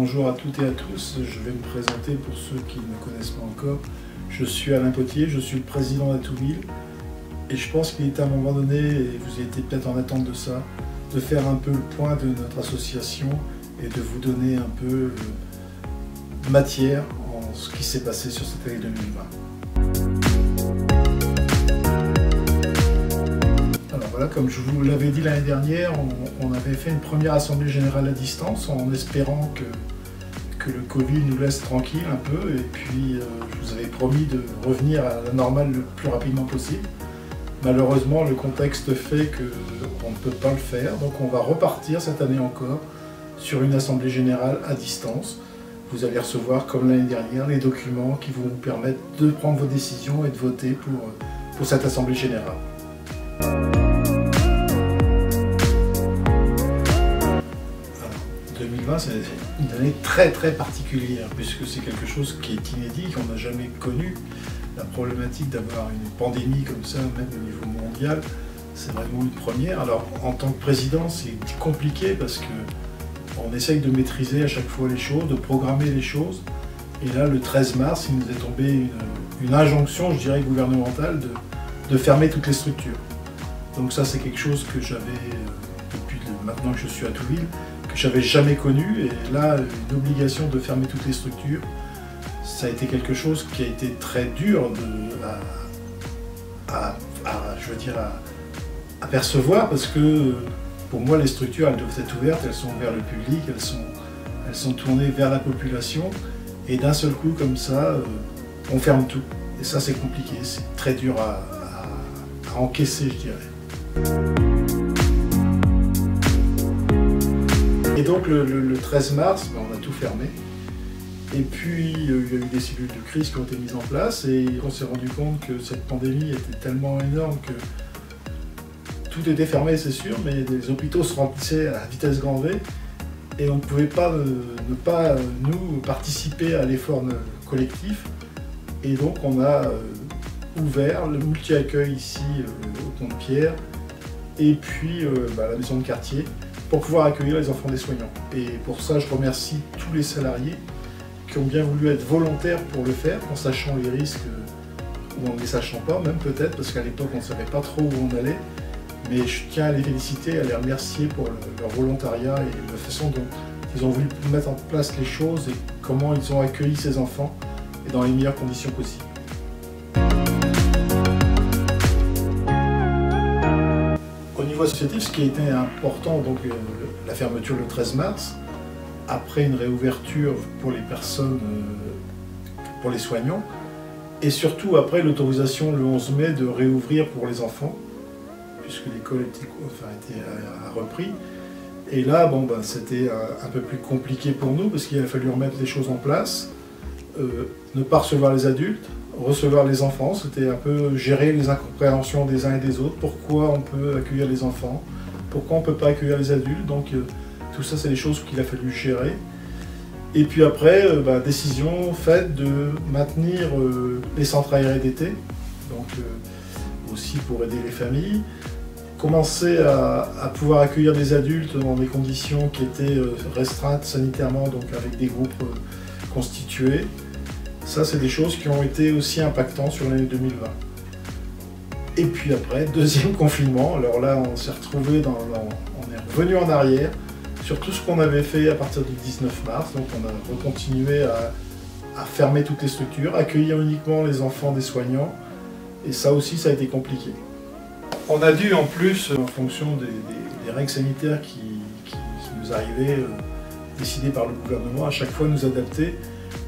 Bonjour à toutes et à tous, je vais me présenter pour ceux qui ne me connaissent pas encore. Je suis Alain Potier, je suis le président d'Atouville et je pense qu'il est à un moment donné, et vous étiez peut-être en attente de ça, de faire un peu le point de notre association et de vous donner un peu matière en ce qui s'est passé sur cette année 2020. Alors voilà, comme je vous l'avais dit l'année dernière, on avait fait une première assemblée générale à distance en espérant que le Covid nous laisse tranquille un peu, et puis je vous avais promis de revenir à la normale le plus rapidement possible. Malheureusement, le contexte fait qu'on ne peut pas le faire, donc on va repartir cette année encore sur une assemblée générale à distance. Vous allez recevoir, comme l'année dernière, les documents qui vont vous permettre de prendre vos décisions et de voter pour cette assemblée générale. Alors, 2020, c'est une année très particulière, puisque c'est quelque chose qui est inédit, qu'on n'a jamais connu. La problématique d'avoir une pandémie comme ça, même au niveau mondial, c'est vraiment une première. Alors, en tant que président, c'est compliqué parce qu'on essaye de maîtriser à chaque fois les choses, de programmer les choses. Et là, le 13 mars, il nous est tombé une injonction, je dirais, gouvernementale de fermer toutes les structures. Donc ça, c'est quelque chose que j'avais, depuis maintenant que je suis à Atouville, que j'avais jamais connu. Et là, une obligation de fermer toutes les structures, ça a été quelque chose qui a été très dur à percevoir, parce que pour moi les structures elles doivent être ouvertes, elles sont vers le public, elles sont tournées vers la population, et d'un seul coup comme ça on ferme tout. Et ça c'est compliqué, c'est très dur à encaisser, je dirais. Et donc le 13 mars, on a tout fermé. Et puis, il y a eu des cellules de crise qui ont été mises en place et on s'est rendu compte que cette pandémie était tellement énorme que tout était fermé, c'est sûr, mais les hôpitaux se remplissaient à vitesse grand V et on ne pouvait pas ne pas, nous, participer à l'effort collectif. Et donc, on a ouvert le multi-accueil ici, au Pont-de-Pierre, et puis la maison de quartier, pour pouvoir accueillir les enfants des soignants. Et pour ça, je remercie tous les salariés qui ont bien voulu être volontaires pour le faire, en sachant les risques ou en ne les sachant pas, même peut-être, parce qu'à l'époque on ne savait pas trop où on allait. Mais je tiens à les féliciter, à les remercier pour leur volontariat et la façon dont ils ont voulu mettre en place les choses et comment ils ont accueilli ces enfants et dans les meilleures conditions possibles. Au niveau associatif, ce qui a été important, donc la fermeture le 13 mars, après une réouverture pour les personnes, pour les soignants, et surtout après l'autorisation le 11 mai de réouvrir pour les enfants, puisque l'école a repris. Et là, c'était un peu plus compliqué pour nous, parce qu'il a fallu remettre les choses en place, ne pas recevoir les adultes, recevoir les enfants, c'était un peu gérer les incompréhensions des uns et des autres, pourquoi on peut accueillir les enfants, pourquoi on ne peut pas accueillir les adultes. Donc, tout ça, c'est des choses qu'il a fallu gérer. Et puis après, décision faite de maintenir les centres aérés d'été, donc aussi pour aider les familles. Commencer à pouvoir accueillir des adultes dans des conditions qui étaient restreintes sanitairement, donc avec des groupes constitués. Ça, c'est des choses qui ont été aussi impactantes sur l'année 2020. Et puis après, deuxième confinement. Alors là, on s'est retrouvé on est revenu en arrière sur tout ce qu'on avait fait à partir du 19 mars. Donc on a recontinué à fermer toutes les structures, accueillir uniquement les enfants des soignants. Et ça aussi, ça a été compliqué. On a dû en plus, en fonction des règles sanitaires qui nous arrivaient, décidées par le gouvernement, à chaque fois nous adapter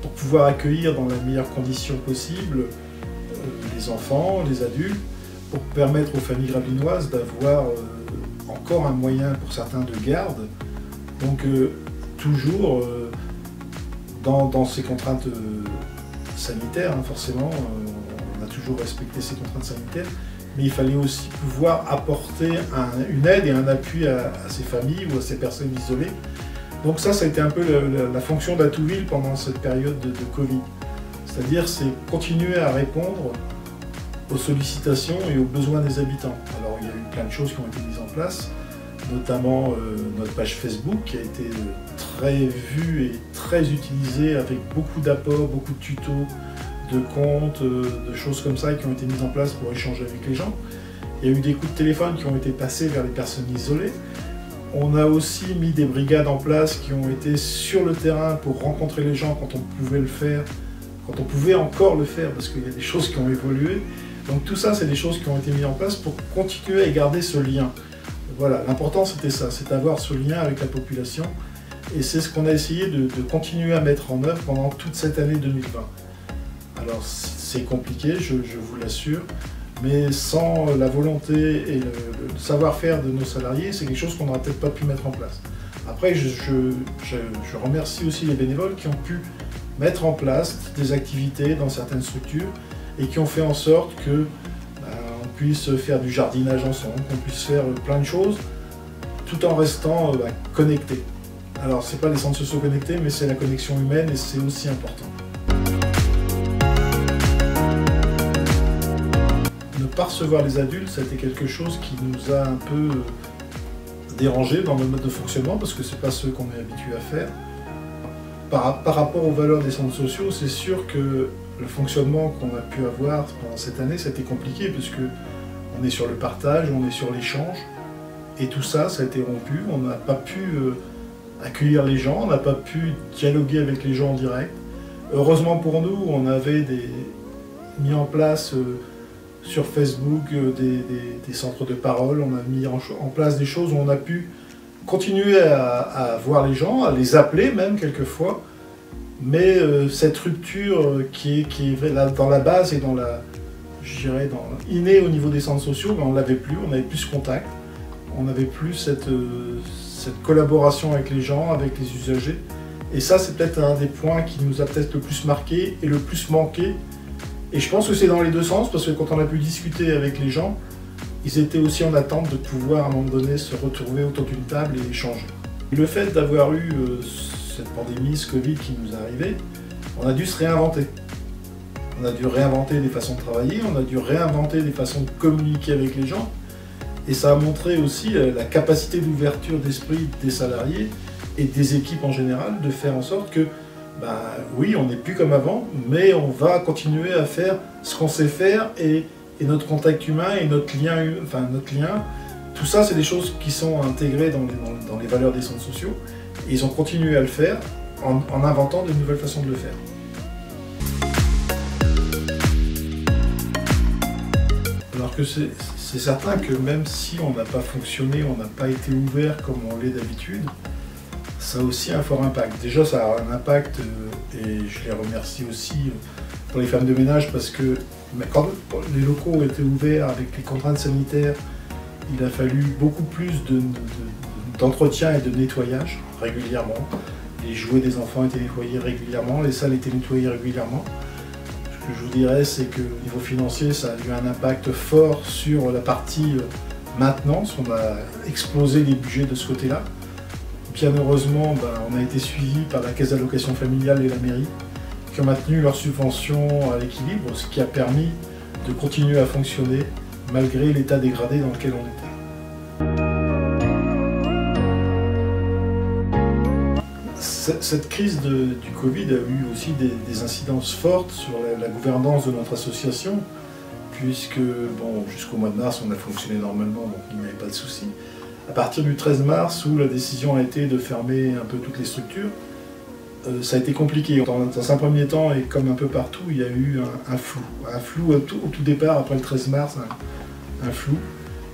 pour pouvoir accueillir dans les meilleures conditions possibles les enfants, les adultes, pour permettre aux familles gravelinoises d'avoir encore un moyen pour certains de garde. Donc toujours dans ces contraintes sanitaires, forcément, on a toujours respecté ces contraintes sanitaires, mais il fallait aussi pouvoir apporter une aide et un appui à ces familles ou à ces personnes isolées. Donc ça a été un peu la fonction d'Atouville pendant cette période de Covid. C'est-à-dire, c'est continuer à répondre aux sollicitations et aux besoins des habitants. Alors il y a eu plein de choses qui ont été mises en place, notamment notre page Facebook qui a été très vue et très utilisée avec beaucoup d'apports, beaucoup de tutos, de comptes, de choses comme ça qui ont été mises en place pour échanger avec les gens. Il y a eu des coups de téléphone qui ont été passés vers les personnes isolées. On a aussi mis des brigades en place qui ont été sur le terrain pour rencontrer les gens quand on pouvait le faire, quand on pouvait encore le faire, parce qu'il y a des choses qui ont évolué. Donc tout ça, c'est des choses qui ont été mises en place pour continuer à garder ce lien. Voilà, l'important c'était ça, c'est d'avoir ce lien avec la population. Et c'est ce qu'on a essayé de continuer à mettre en œuvre pendant toute cette année 2020. Alors c'est compliqué, je vous l'assure, mais sans la volonté et le savoir-faire de nos salariés, c'est quelque chose qu'on n'aurait peut-être pas pu mettre en place. Après, je remercie aussi les bénévoles qui ont pu mettre en place des activités dans certaines structures et qui ont fait en sorte que on puisse faire du jardinage ensemble, qu'on puisse faire plein de choses, tout en restant connectés. Alors, c'est pas les centres sociaux connectés, mais c'est la connexion humaine et c'est aussi important. Ne pas recevoir les adultes, ça a été quelque chose qui nous a un peu dérangé dans notre mode de fonctionnement, parce que c'est pas ce qu'on est habitué à faire. Par rapport aux valeurs des centres sociaux, c'est sûr que le fonctionnement qu'on a pu avoir pendant cette année, ça a été compliqué, puisque on est sur le partage, on est sur l'échange, et tout ça, ça a été rompu. On n'a pas pu accueillir les gens, on n'a pas pu dialoguer avec les gens en direct. Heureusement pour nous, on avait mis en place sur Facebook des centres de parole, on a mis en place des choses où on a pu continuer à voir les gens, à les appeler même quelquefois, mais cette rupture qui est là, dans la base et dans innée au niveau des centres sociaux, ben, on ne l'avait plus, on n'avait plus ce contact, on n'avait plus cette collaboration avec les gens, avec les usagers, et ça c'est peut-être un des points qui nous a peut-être le plus marqué et le plus manqué, et je pense que c'est dans les deux sens, parce que quand on a pu discuter avec les gens, ils étaient aussi en attente de pouvoir à un moment donné se retrouver autour d'une table et échanger. Et le fait d'avoir eu cette pandémie, ce Covid qui nous est arrivé, on a dû se réinventer. On a dû réinventer des façons de travailler, on a dû réinventer des façons de communiquer avec les gens. Et ça a montré aussi la capacité d'ouverture d'esprit des salariés et des équipes en général de faire en sorte que, oui, on n'est plus comme avant, mais on va continuer à faire ce qu'on sait faire et notre contact humain et notre lien, tout ça, c'est des choses qui sont intégrées dans les valeurs des centres sociaux. Et ils ont continué à le faire en inventant de nouvelles façons de le faire. Alors que c'est certain que même si on n'a pas fonctionné, on n'a pas été ouvert comme on l'est d'habitude, ça a aussi un fort impact. Déjà, ça a un impact, et je les remercie aussi pour les femmes de ménage, parce que quand les locaux ont été ouverts avec les contraintes sanitaires, il a fallu beaucoup plus d'entretien et de nettoyage régulièrement. Les jouets des enfants étaient nettoyés régulièrement, les salles étaient nettoyées régulièrement. Ce que je vous dirais, c'est qu'au niveau financier, ça a eu un impact fort sur la partie maintenance. On a explosé les budgets de ce côté-là. Bien heureusement, on a été suivi par la caisse d'allocation familiale et la mairie, qui ont maintenu leur subvention à l'équilibre, ce qui a permis de continuer à fonctionner malgré l'état dégradé dans lequel on était. Cette crise du Covid a eu aussi des incidences fortes sur la gouvernance de notre association, puisque jusqu'au mois de mars, on a fonctionné normalement, donc il n'y avait pas de souci. À partir du 13 mars, où la décision a été de fermer un peu toutes les structures, ça a été compliqué. Dans un premier temps, et comme un peu partout, il y a eu un flou. Un flou au tout départ, après le 13 mars, un flou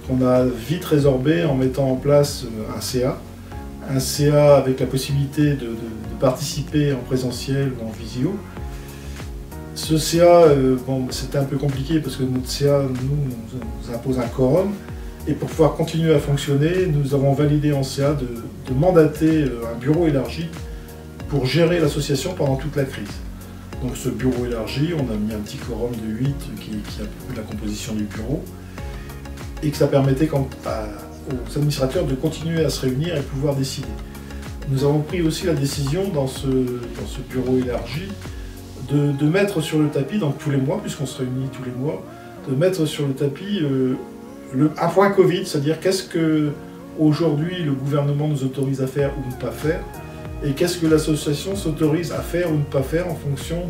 qu'on a vite résorbé en mettant en place un CA. Un CA avec la possibilité de participer en présentiel ou en visio. Ce CA, c'était un peu compliqué parce que notre CA nous impose un quorum. Et pour pouvoir continuer à fonctionner, nous avons validé en CA de mandater un bureau élargi pour gérer l'association pendant toute la crise. Donc ce bureau élargi, on a mis un petit quorum de 8 qui a peu la composition du bureau, et que ça permettait aux administrateurs de continuer à se réunir et pouvoir décider. Nous avons pris aussi la décision dans ce bureau élargi de mettre sur le tapis, donc tous les mois, puisqu'on se réunit tous les mois, de mettre sur le tapis un point Covid, c'est-à-dire qu'est-ce que aujourd'hui le gouvernement nous autorise à faire ou ne pas faire, et qu'est-ce que l'association s'autorise à faire ou ne pas faire en fonction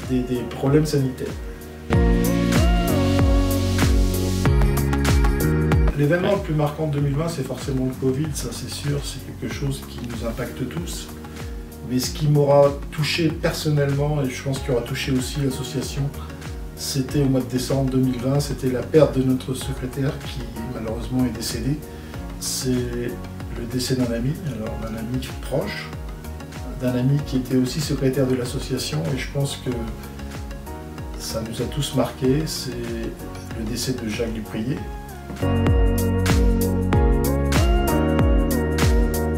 des problèmes sanitaires. L'événement le plus marquant de 2020, c'est forcément le Covid, ça c'est sûr, c'est quelque chose qui nous impacte tous. Mais ce qui m'aura touché personnellement, et je pense qu'il aura touché aussi l'association, c'était au mois de décembre 2020, c'était la perte de notre secrétaire qui malheureusement est décédé. C'est le décès d'un ami, alors d'un ami proche, d'un ami qui était aussi secrétaire de l'association, et je pense que ça nous a tous marqués, c'est le décès de Jacques Duprier.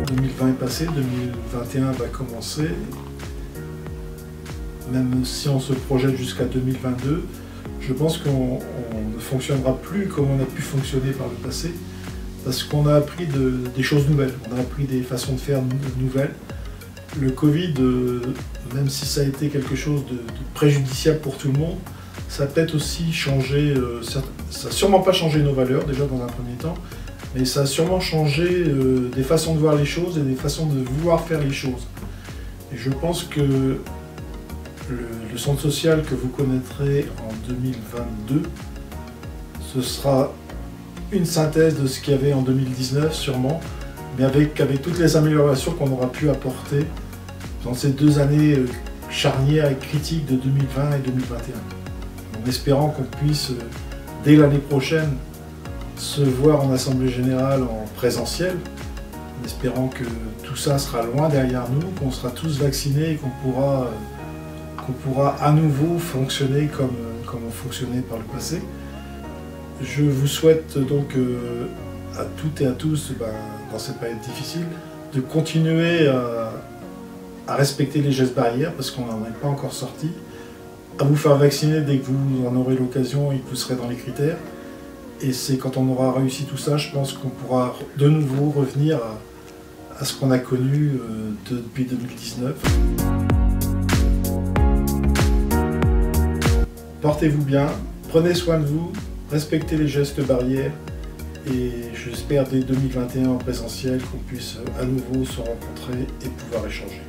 2020 est passé, 2021 va commencer. Même si on se projette jusqu'à 2022, je pense qu'on ne fonctionnera plus comme on a pu fonctionner par le passé, parce qu'on a appris des choses nouvelles, on a appris des façons de faire nouvelles. Le Covid, même si ça a été quelque chose de préjudiciable pour tout le monde, ça a peut-être aussi changé, ça n'a sûrement pas changé nos valeurs déjà dans un premier temps, mais ça a sûrement changé des façons de voir les choses et des façons de vouloir faire les choses. Et je pense que le centre social que vous connaîtrez en 2022, ce sera une synthèse de ce qu'il y avait en 2019 sûrement, mais avec toutes les améliorations qu'on aura pu apporter dans ces 2 années charnières et critiques de 2020 et 2021. En espérant qu'on puisse, dès l'année prochaine, se voir en assemblée générale en présentiel, en espérant que tout ça sera loin derrière nous, qu'on sera tous vaccinés et qu'on pourra à nouveau fonctionner comme on fonctionnait par le passé. Je vous souhaite donc à toutes et à tous, dans cette période difficile, de continuer à respecter les gestes barrières parce qu'on n'en est pas encore sorti, à vous faire vacciner dès que vous en aurez l'occasion et que vous serez dans les critères. Et c'est quand on aura réussi tout ça, je pense qu'on pourra de nouveau revenir à ce qu'on a connu depuis 2019. Portez-vous bien, prenez soin de vous, respectez les gestes barrières et j'espère dès 2021 en présentiel qu'on puisse à nouveau se rencontrer et pouvoir échanger.